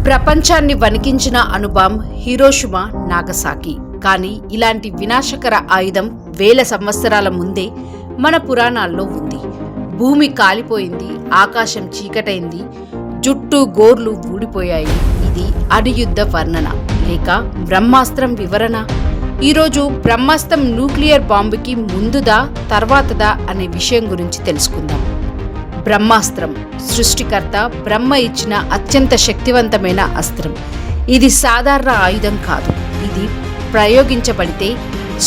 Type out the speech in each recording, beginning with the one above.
ప్రపంచాన్ని వణికించిన అణుబాంబ్ Hiroshima, Nagasaki. కానీ ఇలాంటి వినాశకర ఆయుధం వేల సంవత్సరాల ముందే మన పురాణాల్లో ఉంది. భూమి కాలిపోయింది, ఆకాశం చీకటైంది, జుట్టు గోర్లు ఊడిపోయాయి. ఇది అణుయుద్ధ వర్ణన లేక బ్రహ్మాస్త్రం వివరణ. ఈరోజు బ్రహ్మాస్త్రం న్యూక్లియర్ బాంబుకి ముందుదా తర్వాతదా అనే విషయం గురించి తెలుసుకుందాం. బ్రహ్మాస్త్రం సృష్టికర్త బ్రహ్మ ఇచ్చిన అత్యంత శక్తివంతమైన అస్త్రం. ఇది సాధారణ ఆయుధం కాదు. ఇది ప్రయోగించబడితే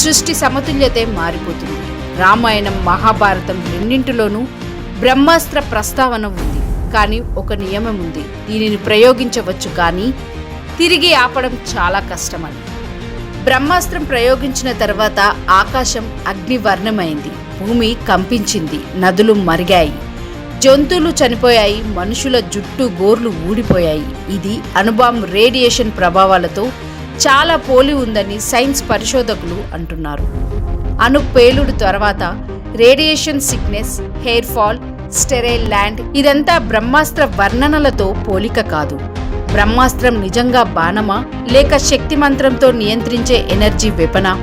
సృష్టి సమతుల్యతే మారిపోతుంది. రామాయణం, మహాభారతం రెండింటిలోనూ బ్రహ్మాస్త్ర ప్రస్తావన ఉంది. కానీ ఒక నియమం ఉంది, దీనిని ప్రయోగించవచ్చు కానీ తిరిగి ఆపడం చాలా కష్టమని. బ్రహ్మాస్త్రం ప్రయోగించిన తర్వాత ఆకాశం అగ్నివర్ణమైంది, భూమి కంపించింది, నదులు మరిగాయి, జంతువులు చనిపోయాయి, మనుషుల జుట్టు గోర్లు ఊడిపోయాయి. ఇది అణుబాంబ్ రేడియేషన్ ప్రభావాలతో చాలా పోలి ఉందని సైన్స్ పరిశోధకులు అంటున్నారు. అణు పేలుడు తర్వాత radiation sickness, hair fall, sterile land ఇదంతా బ్రహ్మాస్త్ర వర్ణనలతో పోలిక కాదు. బ్రహ్మాస్త్రం నిజంగా బాణమా లేక శక్తి మంత్రంతో నియంత్రించే ఎనర్జీ వెపనా?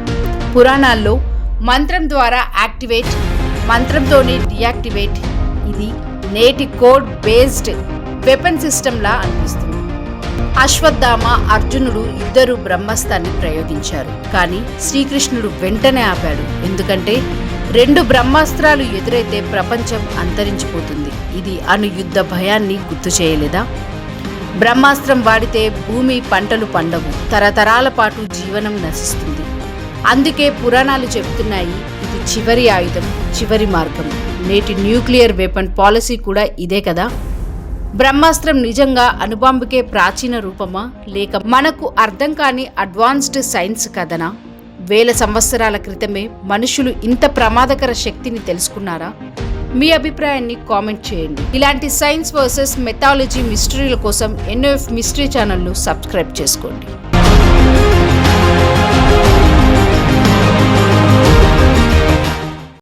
పురాణాల్లో మంత్రం ద్వారా యాక్టివేట్, మంత్రంతోనే డియాక్టివేట్. ఇది నేటి కోడ్ బేస్డ్ వెపన్ సిస్టమ్లా అనిపిస్తుంది. అశ్వత్థామ, అర్జునుడు ఇద్దరు బ్రహ్మాస్త్రాన్ని ప్రయోగించారు. కానీ శ్రీకృష్ణుడు వెంటనే ఆపాడు. ఎందుకంటే రెండు బ్రహ్మాస్త్రాలు ఎదురైతే ప్రపంచం అంతరించిపోతుంది. ఇది అణుయుద్ధ భయాన్ని గుర్తు చేయలేదా? బ్రహ్మాస్త్రం వాడితే భూమి, పంటలు పండవు, తరతరాల పాటు జీవనం నశిస్తుంది. అందుకే పురాణాలు చెబుతున్నాయి, ఇది చివరి ఆయుధం, చివరి మార్గం. నేటి న్యూక్లియర్ వెపన్ పాలసీ కూడా ఇదే కదా. బ్రహ్మాస్త్రం నిజంగా అణుబాంబుకే ప్రాచీన రూపమా లేక మనకు అర్థం కాని అడ్వాన్స్డ్ సైన్స్ కథనా? వేల సంవత్సరాల క్రితమే మనుషులు ఇంత ప్రమాదకర శక్తిని తెలుసుకున్నారా? మీ అభిప్రాయాన్ని కామెంట్ చేయండి. ఇలాంటి సైన్స్ వర్సెస్ మెథాలజీ మిస్టరీల కోసం NOF మిస్టరీ ఛానల్ను సబ్స్క్రైబ్ చేసుకోండి.